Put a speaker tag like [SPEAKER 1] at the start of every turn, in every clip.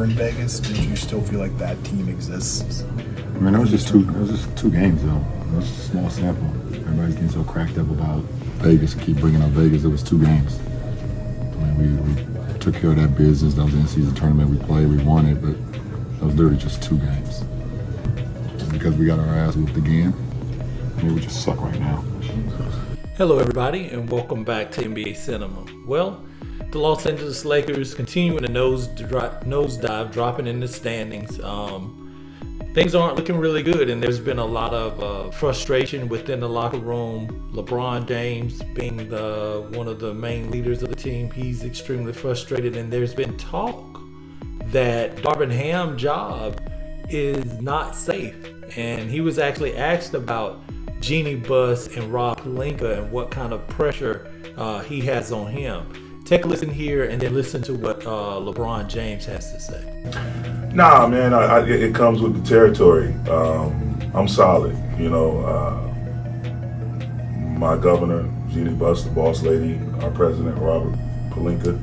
[SPEAKER 1] in Vegas, did you still feel like that team exists?
[SPEAKER 2] I mean, it was just two games though. It was just a small sample. Everybody's getting so cracked up about Vegas and keep bringing up Vegas. It was 2 games. I mean, we took care of that business. That was the in-season tournament. We played, we won it, but that was literally just 2 games. And because we got our ass whooped again, I mean, we just suck right now.
[SPEAKER 3] Hello, everybody, and welcome back to NBA Cinema. Well, the Los Angeles Lakers continuing to nosedive, dropping in the standings. Things aren't looking really good, and there's been a lot of frustration within the locker room. LeBron James being one of the main leaders of the team, he's extremely frustrated, and there's been talk that Darvin Ham job is not safe. And he was actually asked about Jeannie Buss and Rob Pelinka and what kind of pressure he has on him. Take a listen here and then listen to what LeBron James has to say.
[SPEAKER 4] Nah, man, it comes with the territory. I'm solid. You know, my governor, Jeannie Buss, the boss lady, our president, Robert Pelinka,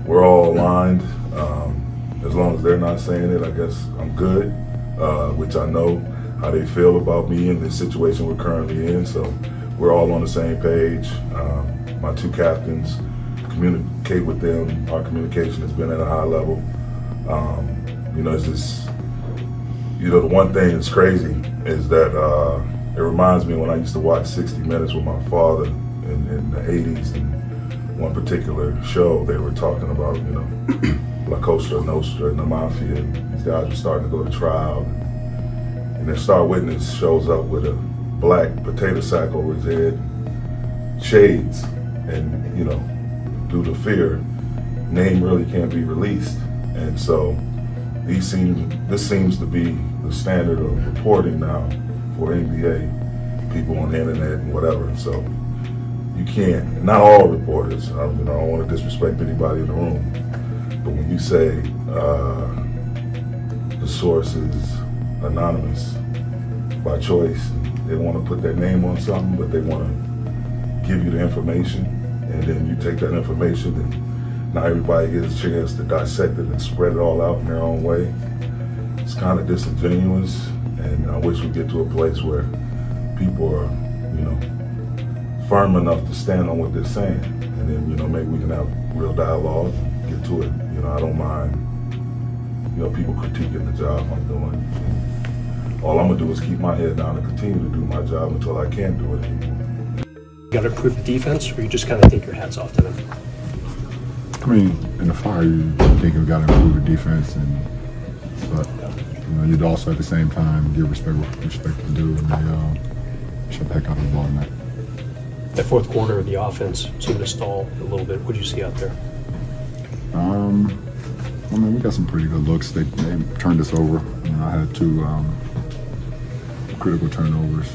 [SPEAKER 4] we're all aligned. As long as they're not saying it, I guess I'm good, which I know how they feel about me in this situation we're currently in. So we're all on the same page. My 2 captains, communicate with them. Our communication has been at a high level. You know, it's just, you know, the one thing that's crazy is that it reminds me when I used to watch 60 Minutes with my father in the 80s, and one particular show they were talking about, you know, La Cosa Nostra and the Mafia, and these guys were starting to go to trial. And then Star Witness shows up with a black potato sack over his head, shades, and, you know, due to fear, name really can't be released. And so this seems to be the standard of reporting now for NBA people on the internet and whatever. So you can't, not all reporters, I don't want to disrespect anybody in the room, but when you say the source is anonymous by choice, they want to put their name on something, but they want to give you the information, and then you take that information and now everybody gets a chance to dissect it and spread it all out in their own way. It's kind of disingenuous, and I wish we get to a place where people are, you know, firm enough to stand on what they're saying, and then, you know, maybe we can have real dialogue and get to it. You know, I don't mind, you know, people critiquing the job I'm doing. All I'm gonna do is keep my head down and continue to do my job until I can't do it anymore.
[SPEAKER 5] You got to improve the defense, or you just kind of take your hats off to them?
[SPEAKER 2] I mean, in the fire, you think we got to improve the defense, but you know, you'd also at the same time give respect to do, and they shut the heck out of the ball tonight.
[SPEAKER 5] That fourth quarter of the offense seemed to stall a little bit. What did you see out there?
[SPEAKER 2] I mean, we got some pretty good looks. They turned us over. You know, I had 2 critical turnovers,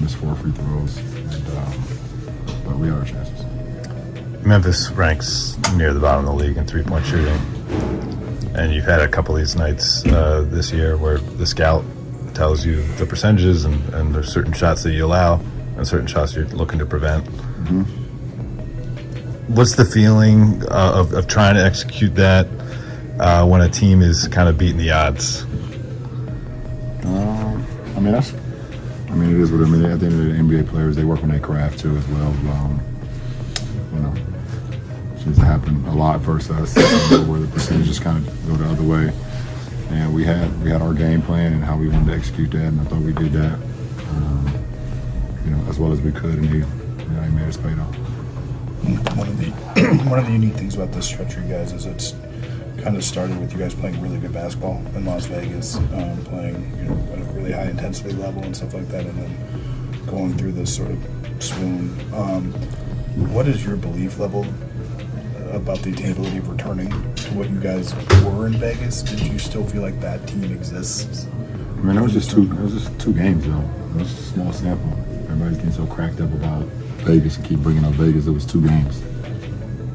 [SPEAKER 2] missed 4 free throws, but we had our chances.
[SPEAKER 6] Memphis ranks near the bottom of the league in 3-point shooting, and you've had a couple of these nights this year where the scout tells you the percentages, and there's certain shots that you allow and certain shots you're looking to prevent.
[SPEAKER 2] Mm-hmm.
[SPEAKER 6] What's the feeling of trying to execute that when a team is kind of beating the odds?
[SPEAKER 2] It is what I mean. At the end of the day, NBA players, they work on their craft too as well. You know, it seems to happen a lot versus us, where the percentages kind of go the other way. And we had our game plan and how we wanted to execute that, and I thought we did that, you know, as well as we could, and he made us pay it off.
[SPEAKER 1] One of the unique things about this stretch for you guys is it's kind of started with you guys playing really good basketball in Las Vegas, playing, you know, at a really high intensity level and stuff like that, and then going through this sort of swoon. What is your belief level about the attainability of returning to what you guys were in Vegas? Did you still feel like that team exists?
[SPEAKER 2] I mean, it was just 2 games though. It was just a small sample. Everybody's getting so cracked up about Vegas and keep bringing up Vegas. It was 2 games.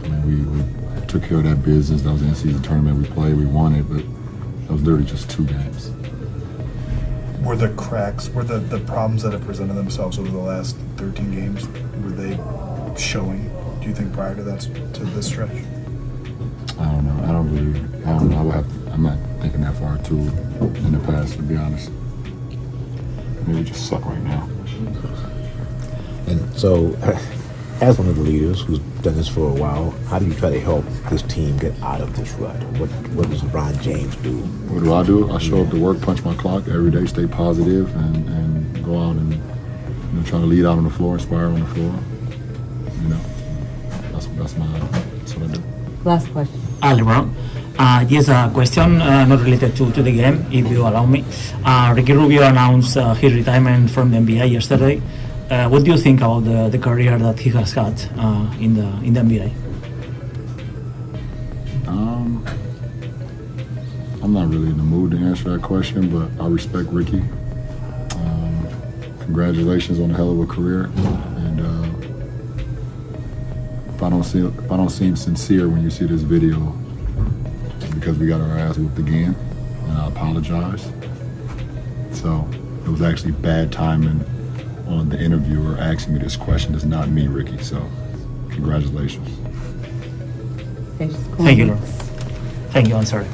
[SPEAKER 2] I mean, we took care of that business. That was the in-season tournament. We played, we won it, but that was literally just 2 games.
[SPEAKER 1] Were the cracks, were the problems that have presented themselves over the last 13 games, were they showing, do you think, prior to that, to this stretch?
[SPEAKER 2] I don't know. I don't know. I attitude in the past, to be honest. Maybe we just suck right now.
[SPEAKER 7] And so, as one of the leaders who's done this for a while, how do you try to help this team get out of this rut? What does LeBron James do?
[SPEAKER 2] What do? I show up to work, punch my clock every day, stay positive, and go out and try to lead out on the floor, inspire on the floor. That's what I do.
[SPEAKER 8] Last question.
[SPEAKER 9] LeBron. Yes, a question not related to the game, if you allow me. Ricky Rubio announced his retirement from the NBA yesterday. What do you think about the career that he has had in the NBA?
[SPEAKER 2] I'm not really in the mood to answer that question, but I respect Ricky. Congratulations on a hell of a career, and if I don't seem sincere when you see this video, it's because we got our ass whooped again, and I apologize. So it was actually bad timing on the interviewer asking me this question. It's not me, Ricky. So congratulations.
[SPEAKER 9] Thank you. Thank you. I'm sorry.